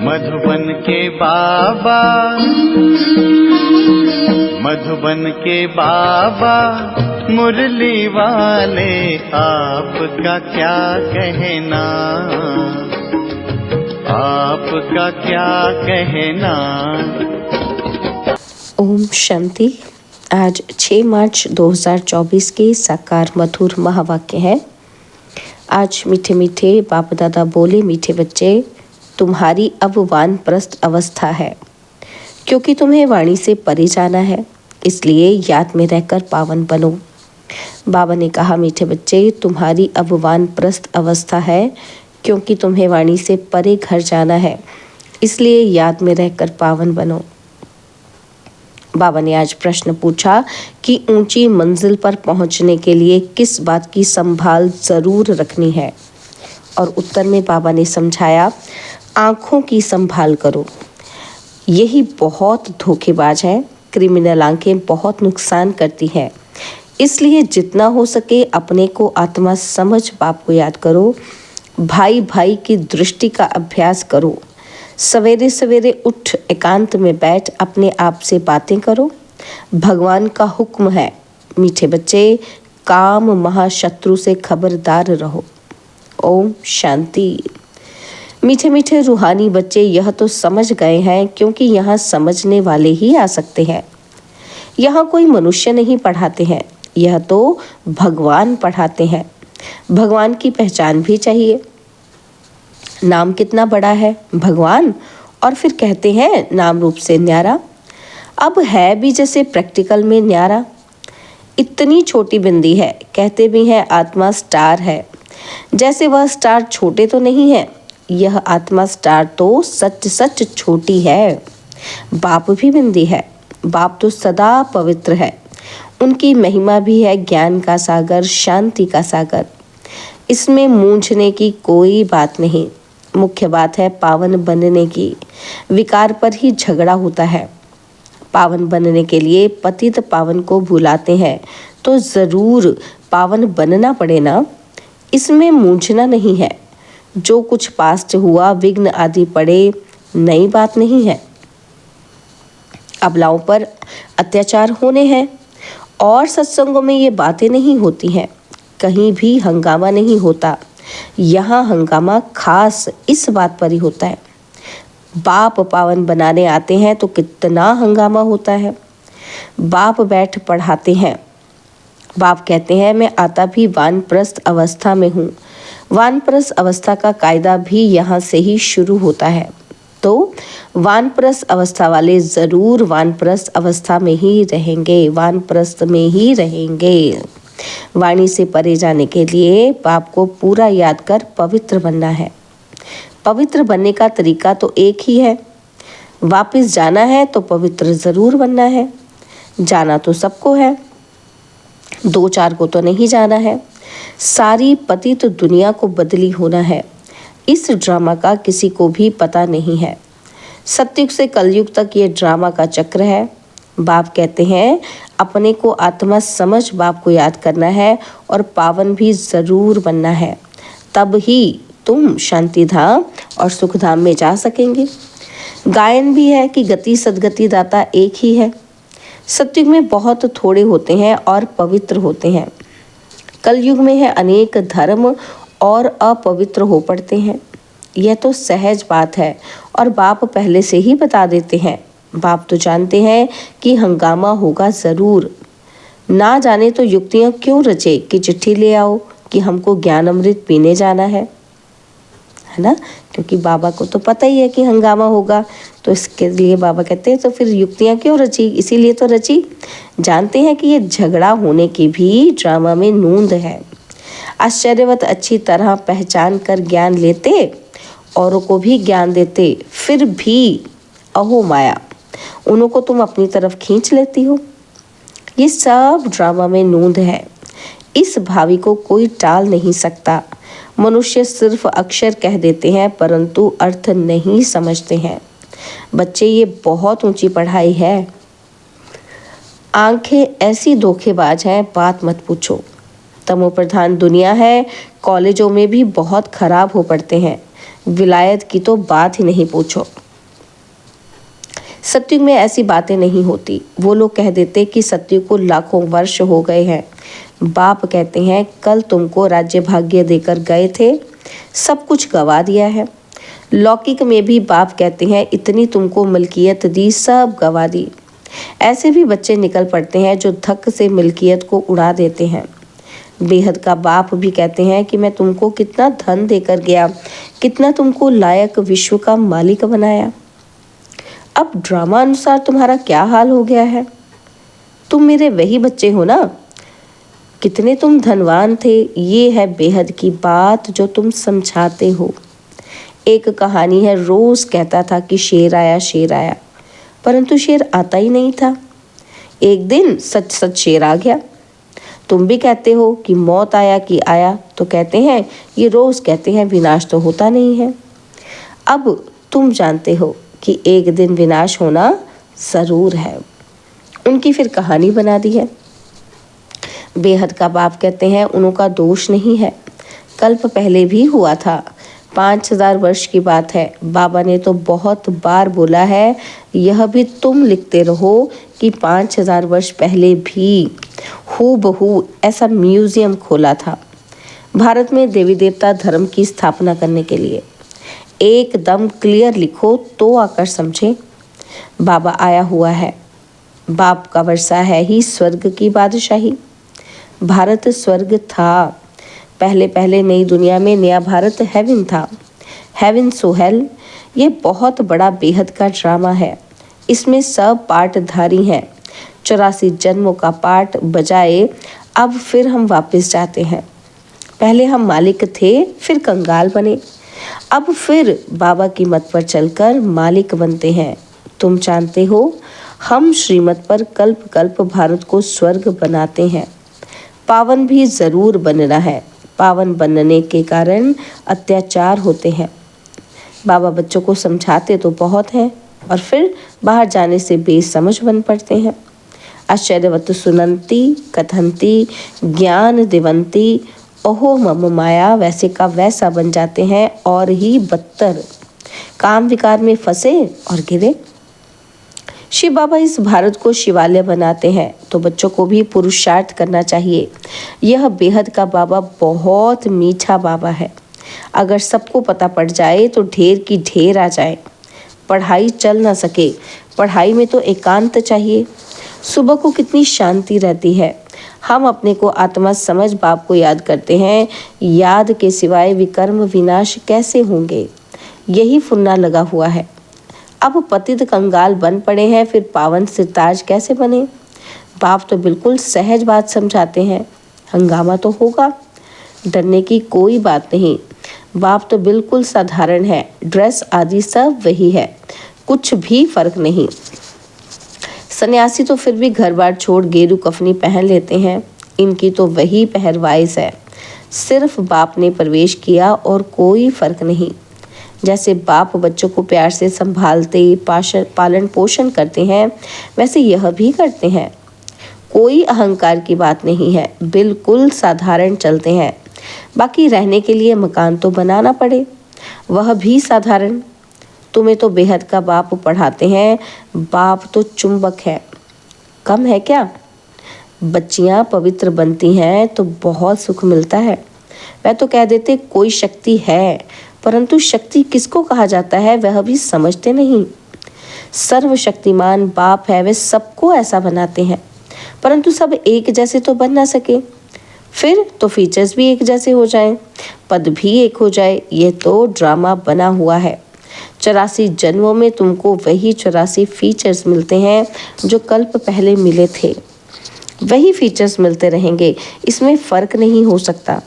मधुबन के बाबा, मधुबन के बाबा मुरली वाले, आपका क्या कहना, आपका क्या कहना। ओम शांति। आज 6 मार्च 2024 के साकार मधुर महावाक्य है। आज मीठे मीठे बाप दादा बोले, मीठे बच्चे, तुम्हारी अब वानप्रस्थ अवस्था है, क्योंकि तुम्हें वाणी से परे जाना है, इसलिए याद में रहकर पावन बनो। बाबा ने कहा, मीठे बच्चे, तुम्हारी अब वानप्रस्थ अवस्था है, क्योंकि तुम्हें वाणी से परे घर जाना है, इसलिए याद में रहकर पावन बनो। बाबा ने आज प्रश्न पूछा कि ऊंची मंजिल पर पहुंचने के लिए किस बात की संभाल जरूर रखनी है, और उत्तर में बाबा ने समझाया, आँखों की संभाल करो। यही बहुत धोखेबाज है। क्रिमिनल आंखें बहुत नुकसान करती हैं, इसलिए जितना हो सके अपने को आत्मा समझ बाप को याद करो। भाई भाई की दृष्टि का अभ्यास करो। सवेरे सवेरे उठ एकांत में बैठ अपने आप से बातें करो। भगवान का हुक्म है, मीठे बच्चे, काम महाशत्रु से खबरदार रहो। ओम शांति। मीठे मीठे रूहानी बच्चे यह तो समझ गए हैं, क्योंकि यहाँ समझने वाले ही आ सकते हैं। यहाँ कोई मनुष्य नहीं पढ़ाते हैं, यह तो भगवान पढ़ाते हैं। भगवान की पहचान भी चाहिए। नाम कितना बड़ा है, भगवान, और फिर कहते हैं नाम रूप से न्यारा। अब है भी जैसे प्रैक्टिकल में न्यारा। इतनी छोटी बिंदी है, कहते भी हैं आत्मा स्टार है, जैसे वह स्टार छोटे तो नहीं है। यह आत्मा स्टार तो सच सच छोटी है। बाप भी बिंदी है। बाप तो सदा पवित्र है। उनकी महिमा भी है ज्ञान का सागर, शांति का सागर। इसमें मूंझने की कोई बात नहीं। मुख्य बात है पावन बनने की। विकार पर ही झगड़ा होता है। पावन बनने के लिए पतित पावन को भुलाते हैं, तो जरूर पावन बनना पड़े ना। इसमें मूंझना नहीं है। जो कुछ पास्ट हुआ, विघ्न आदि पड़े, नई बात नहीं है। अबलाओं पर अत्याचार होने हैं, और सत्संगों में ये बातें नहीं होती हैं। कहीं भी हंगामा नहीं होता। यहाँ हंगामा खास इस बात पर ही होता है। बाप पावन बनाने आते हैं तो कितना हंगामा होता है। बाप बैठ पढ़ाते हैं। बाप कहते हैं, मैं आता भी वानप्रस्थ अवस्था में हूँ। वानप्रस्थ अवस्था का कायदा भी यहाँ से ही शुरू होता है। तो वानप्रस्थ अवस्था वाले जरूर वानप्रस्थ अवस्था में ही रहेंगे, वानप्रस्थ में ही रहेंगे। वाणी से परे जाने के लिए बाप को पूरा याद कर पवित्र बनना है। पवित्र बनने का तरीका तो एक ही है। वापस जाना है तो पवित्र जरूर बनना है। जाना तो सबको है, 2-4 को तो नहीं जाना है। सारी पतित दुनिया को बदली होना है। इस ड्रामा का किसी को भी पता नहीं है। सतयुग से कलयुग तक ये ड्रामा का चक्र है। बाप कहते हैं, अपने को आत्मा समझ बाप को याद करना है, और पावन भी जरूर बनना है। तब ही तुम शांति धाम और सुख धाम में जा सकेंगे। गायन भी है कि गति सदगति दाता एक ही है। सतयुग में बहुत थोड़े होते हैं और पवित्र होते हैं। कलयुग में है अनेक धर्म और अपवित्र हो पड़ते हैं। यह तो सहज बात है, और बाप पहले से ही बता देते हैं। बाप तो जानते हैं कि हंगामा होगा जरूर। ना जाने तो युक्तियां क्यों रचे कि चिट्ठी ले आओ कि हमको ज्ञान अमृत पीने जाना है ना। क्योंकि बाबा को तो पता ही है कि हंगामा होगा, तो इसके लिए बाबा कहते हैं तो फिर युक्तियां क्यों रची, इसीलिए तो रची। जानते हैं कि ये झगड़ा होने की भी ड्रामा में नूंद है। आश्चर्यवत अच्छी तरह पहचान कर ज्ञान लेते, औरों को भी ज्ञान देते, फिर भी अहो माया, उन्हों को तुम अपनी तरफ खींच लेती हो। ये सब ड्रामा में नूंद है। इस भावी को कोई टाल नहीं सकता। मनुष्य सिर्फ अक्षर कह देते हैं, परंतु अर्थ नहीं समझते हैं। बच्चे, ये बहुत ऊंची पढ़ाई है। आंखें ऐसी धोखेबाज हैं, बात मत पूछो। तमो प्रधान दुनिया है। कॉलेजों में भी बहुत खराब हो पड़ते हैं। विलायत की तो बात ही नहीं पूछो। सतयुग में ऐसी बातें नहीं होती। वो लोग कह देते कि सतयुग को लाखों वर्ष हो गए हैं। बाप कहते हैं कल तुमको राज्य भाग्य देकर गए थे, सब कुछ गवा दिया है। लौकिक में भी बाप कहते हैं इतनी तुमको मलकियत दी, सब गवा दी। ऐसे भी बच्चे निकल पड़ते हैं जो धक से मिल्कियत को उड़ा देते हैं। बेहद का बाप भी कहते हैं कि मैं तुमको कितना धन देकर गया, कितना तुमको लायक विश्व का मालिक बनाया। अब ड्रामा अनुसार तुम्हारा क्या हाल हो गया है? तुम मेरे वही बच्चे हो ना? कितने तुम धनवान थे, ये है बेहद की बात जो तुम समझाते हो। एक कहानी है, रोज कहता था कि शेर आया शेर आया, परंतु शेर आता ही नहीं था। एक दिन सच सच शेर आ गया। तुम भी कहते हो कि मौत आया कि आया, तो कहते हैं ये रोज कहते हैं, विनाश तो होता नहीं है। अब तुम जानते हो कि एक दिन विनाश होना जरूर है। उनकी फिर कहानी बना दी है। बेहद का बाप कहते हैं उनका दोष नहीं है, कल्प पहले भी हुआ था। 5000 वर्ष की बात है। बाबा ने तो बहुत बार बोला है, यह भी तुम लिखते रहो कि 5000 वर्ष पहले भी हूबहू ऐसा म्यूजियम खोला था भारत में देवी देवता धर्म की स्थापना करने के लिए। एकदम क्लियर लिखो तो आकर समझे। बाबा आया हुआ है। बाप का वर्षा है ही स्वर्ग की बादशाही। भारत स्वर्ग था। पहले पहले नई दुनिया में नया भारत हेवन था। हेवन सोहेल, ये बहुत बड़ा बेहद का ड्रामा है। इसमें सब पार्टधारी हैं। 84 जन्मों का पार्ट बजाए अब फिर हम वापस जाते हैं। पहले हम मालिक थे, फिर कंगाल बने, अब फिर बाबा की मत पर चलकर मालिक बनते हैं। तुम जानते हो हम श्रीमत पर कल्प कल्प भारत को स्वर्ग बनाते हैं। पावन भी जरूर बनना है। पावन बनने के कारण अत्याचार होते हैं। बाबा बच्चों को समझाते तो बहुत हैं और फिर बाहर जाने से बेसमझ बन पड़ते हैं। आश्चर्यवत सुनंती कथंती ज्ञान दिवंती ओहो मम माया वैसे का वैसा बन जाते हैं और ही बदतर काम विकार में फंसे और गिरे। शिव बाबा इस भारत को शिवालय बनाते हैं तो बच्चों को भी पुरुषार्थ करना चाहिए। यह बेहद का बाबा बहुत मीठा बाबा है। अगर सबको पता पड़ जाए तो ढेर की ढेर आ जाए। पढ़ाई चल ना सके, पढ़ाई में तो एकांत चाहिए। सुबह को कितनी शांति रहती है। हम अपने को आत्मा समझ बाप को याद करते हैं। याद के सिवाय विकर्म विनाश कैसे होंगे? यही फुन्ना लगा हुआ है। अब पतित कंगाल बन पड़े हैं, फिर पावन सिरताज कैसे बने? बाप तो बिल्कुल सहज बात समझाते हैं। हंगामा तो होगा, डरने की कोई बात नहीं। बाप तो बिल्कुल साधारण है। ड्रेस आदि सब वही है, कुछ भी फर्क नहीं। सन्यासी तो फिर भी घर बार छोड़ गेरू कफनी पहन लेते हैं। इनकी तो वही पहरवाइज है। सिर्फ बाप ने प्रवेश किया और कोई फर्क नहीं। जैसे बाप बच्चों को प्यार से संभालते पालन पोषण करते हैं, वैसे यह भी करते हैं। कोई अहंकार की बात नहीं है, बिल्कुल साधारण चलते हैं। बाकी रहने के लिए मकान तो बनाना पड़े, वह भी साधारण। तुम्हें तो बेहद का बाप पढ़ाते हैं। बाप तो चुंबक है, कम है क्या? बच्चियां पवित्र बनती हैं तो बहुत सुख मिलता है। वह तो कह देते कोई शक्ति है, परंतु शक्ति किसको कहा जाता है वह भी समझते नहीं। सर्वशक्तिमान बाप है, वे सबको ऐसा बनाते हैं, परंतु सब एक जैसे तो बन ना सके। फिर तो फीचर्स भी एक जैसे हो जाएं, पद भी एक हो जाए। ये तो ड्रामा बना हुआ है। 84 जन्मों में तुमको वही 84 फीचर्स मिलते हैं जो कल्प पहले मिले थे। वही फीचर्स मिलते रहेंगे, इसमें फर्क नहीं हो सकता।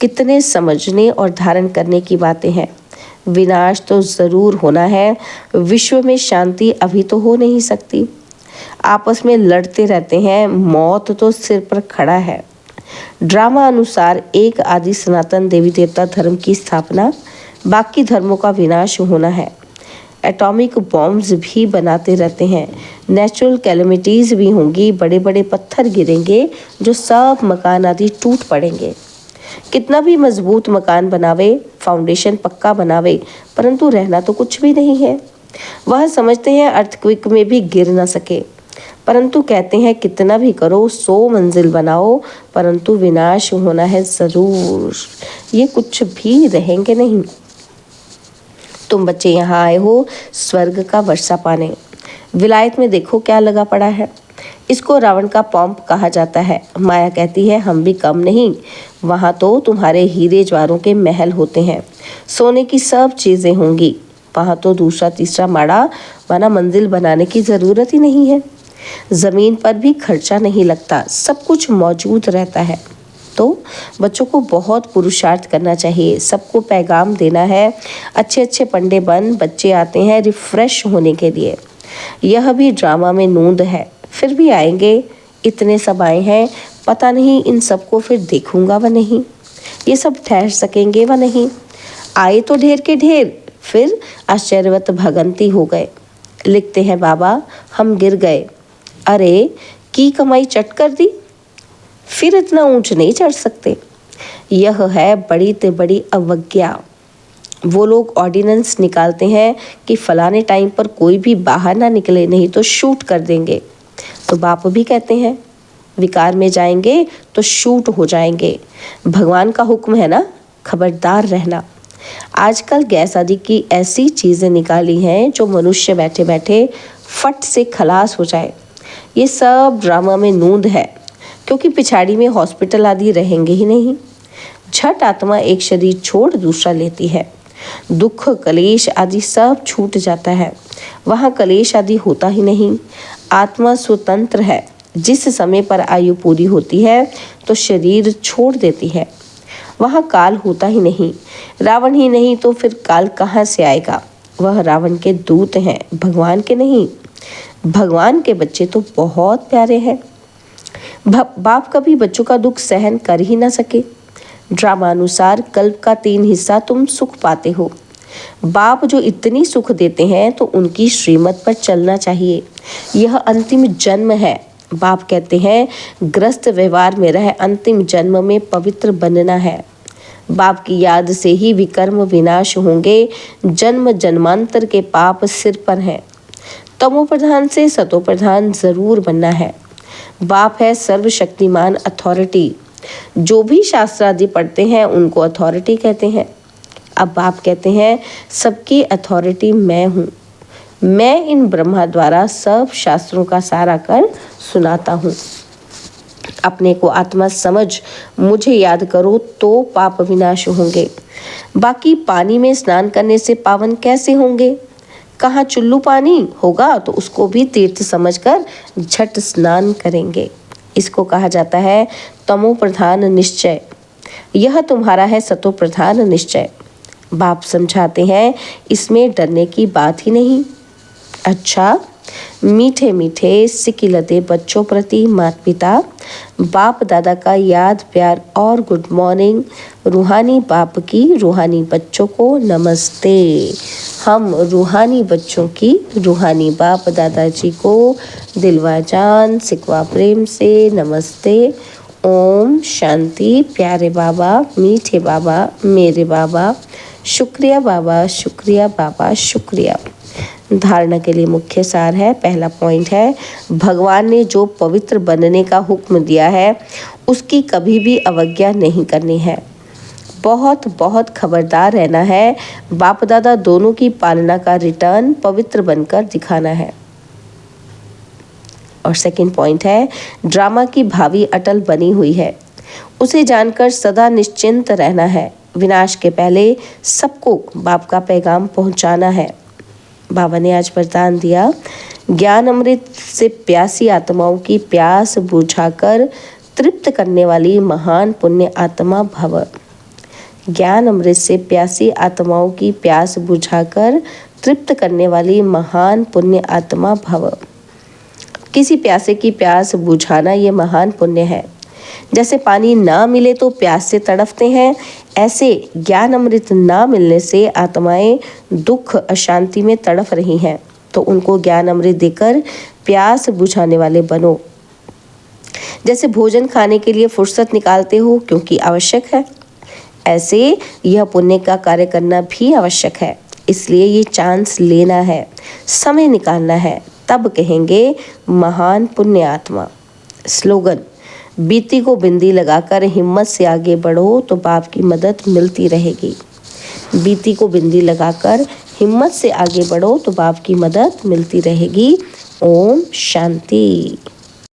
कितने समझने और धारण करने की बातें हैं। विनाश तो जरूर होना है। विश्व में शांति अभी तो हो नहीं सकती। आपस में लड़ते रहते हैं, मौत तो सिर पर खड़ा है। ड्रामा अनुसार एक आदि सनातन देवी देवता धर्म की स्थापना, बाकी धर्मों का विनाश होना है। एटॉमिक बॉम्ब्स भी बनाते रहते हैं। नेचुरल कैलेमिटीज भी होंगी, बड़े बड़े पत्थर गिरेंगे जो सब मकान आदि टूट पड़ेंगे। कितना भी मजबूत मकान बनावे, फाउंडेशन पक्का बनावे, परंतु रहना तो कुछ भी नहीं है। वह समझते हैं अर्थक्वेक में भी गिर न सके, परंतु कहते हैं कितना भी करो 100 मंजिल बनाओ, परंतु विनाश होना है जरूर, ये कुछ भी रहेंगे नहीं। तुम बच्चे यहाँ आए हो स्वर्ग का वर्षा पाने, विलायत में देखो क्या लगा पड़ा है। इसको रावण का पॉम्प कहा जाता है। माया कहती है हम भी कम नहीं, वहाँ तो तुम्हारे हीरे ज्वारों के महल होते हैं, सोने की सब चीज़ें होंगी। वहाँ तो दूसरा तीसरा माड़ा वरना मंजिल बनाने की ज़रूरत ही नहीं है। ज़मीन पर भी खर्चा नहीं लगता, सब कुछ मौजूद रहता है। तो बच्चों को बहुत पुरुषार्थ करना चाहिए, सबको पैगाम देना है। अच्छे अच्छे पंडे बन बच्चे आते हैं रिफ्रेश होने के लिए। यह भी ड्रामा में नूंद है, फिर भी आएंगे। इतने सब आए हैं, पता नहीं इन सबको फिर देखूंगा व नहीं, ये सब ठहर सकेंगे व नहीं। आए तो ढेर के ढेर, फिर आश्चर्यवत भगंती हो गए। लिखते हैं बाबा हम गिर गए, अरे की कमाई चट कर दी, फिर इतना ऊंच नहीं चढ़ सकते। यह है बड़ी ते बड़ी अवज्ञा। वो लोग ऑर्डिनेंस निकालते हैं कि फलाने टाइम पर कोई भी बाहर ना निकले, नहीं तो शूट कर देंगे। तो बाप भी कहते हैं विकार में जाएंगे तो शूट हो जाएंगे। भगवान का हुक्म है ना, खबरदार रहना। आजकल गैस आदि की ऐसी चीज़ें निकाली हैं जो मनुष्य बैठे बैठे फट से खलास हो जाए। ये सब ड्रामा में नूंद है, क्योंकि पिछाड़ी में हॉस्पिटल आदि रहेंगे ही नहीं। झट आत्मा एक शरीर छोड़ दूसरा लेती है, दुख कलेश आदि सब छूट जाता है। वहाँ कलेश आदि होता ही नहीं। आत्मा स्वतंत्र है। जिस समय पर आयु पूरी होती है तो शरीर छोड़ देती है। वहाँ काल होता ही नहीं। रावण ही नहीं तो फिर काल कहाँ से आएगा। वह रावण के दूत हैं, भगवान के नहीं। भगवान के बच्चे तो बहुत प्यारे हैं। बाप कभी बच्चों का दुख सहन कर ही ना सके। ड्रामा अनुसार कल्प का 3 हिस्सा तुम सुख पाते हो। बाप जो इतनी सुख देते हैं तो उनकी श्रीमत पर चलना चाहिए। यह अंतिम जन्म है। बाप कहते हैं ग्रस्त व्यवहार में रह अंतिम जन्म में पवित्र बनना है। बाप की याद से ही विकर्म विनाश होंगे। जन्म जन्मांतर के पाप सिर पर हैं। तमो प्रधान से सतो प्रधान जरूर बनना है। बाप है सर्वशक्तिमान अथॉरिटी। जो भी शास्त्र आदि पढ़ते हैं उनको अथॉरिटी कहते हैं। अब बाप कहते हैं सबकी अथॉरिटी मैं हूँ। मैं इन ब्रह्मा द्वारा सब शास्त्रों का सारा कर सुनाता हूँ। अपने को आत्मा समझ मुझे याद करो तो पाप विनाश होंगे। बाकी पानी में स्नान करने से पावन कैसे होंगे। कहाँ चुल्लू पानी होगा तो उसको भी तीर्थ समझकर झट स्नान करेंगे। इसको कहा जाता है तमो प्रधान निश्चय। यह तुम्हारा है सतो प्रधान निश्चय। बाप समझाते हैं इसमें डरने की बात ही नहीं। अच्छा, मीठे मीठे सिकिलते बच्चों प्रति माता पिता बाप दादा का याद प्यार और गुड मॉर्निंग। रूहानी बाप की रूहानी बच्चों को नमस्ते। हम रूहानी बच्चों की रूहानी बाप दादाजी को दिलवा जान सिकवा प्रेम से नमस्ते। ओम शांति। प्यारे बाबा, मीठे बाबा, मेरे बाबा, शुक्रिया बाबा, शुक्रिया बाबा, शुक्रिया। धारणा के लिए मुख्य सार है। पहला पॉइंट है भगवान ने जो पवित्र बनने का हुक्म दिया है उसकी कभी भी अवज्ञा नहीं करनी है। बहुत बहुत खबरदार रहना है। बाप दादा दोनों की पालना का रिटर्न पवित्र बनकर दिखाना है। और सेकंड पॉइंट है ड्रामा की भावी अटल बनी हुई है, उसे जानकर सदा निश्चिंत रहना है। विनाश के पहले सबको बाप का पैगाम पहुंचाना है। बाबा ने आज वरदान दिया ज्ञान अमृत से प्यासी आत्माओं की प्यास बुझाकर तृप्त करने वाली महान पुण्य आत्मा भव। ज्ञान अमृत से प्यासी आत्माओं की प्यास बुझाकर तृप्त करने वाली महान पुण्य आत्मा भव। किसी प्यासे की प्यास बुझाना ये महान पुण्य है। जैसे पानी ना मिले तो प्यास से तड़पते हैं, ऐसे ज्ञान अमृत ना मिलने से आत्माएं दुख अशांति में तड़प रही हैं। तो उनको ज्ञान अमृत देकर प्यास बुझाने वाले बनो। जैसे भोजन खाने के लिए फुर्सत निकालते हो क्योंकि आवश्यक है, ऐसे यह पुण्य का कार्य करना भी आवश्यक है। इसलिए ये चांस लेना है, समय निकालना है, तब कहेंगे महान पुण्य आत्मा। स्लोगन: बीती को बिंदी लगाकर हिम्मत से आगे बढ़ो तो बाप की मदद मिलती रहेगी। बीती को बिंदी लगाकर हिम्मत से आगे बढ़ो तो बाप की मदद मिलती रहेगी। ओम शांति।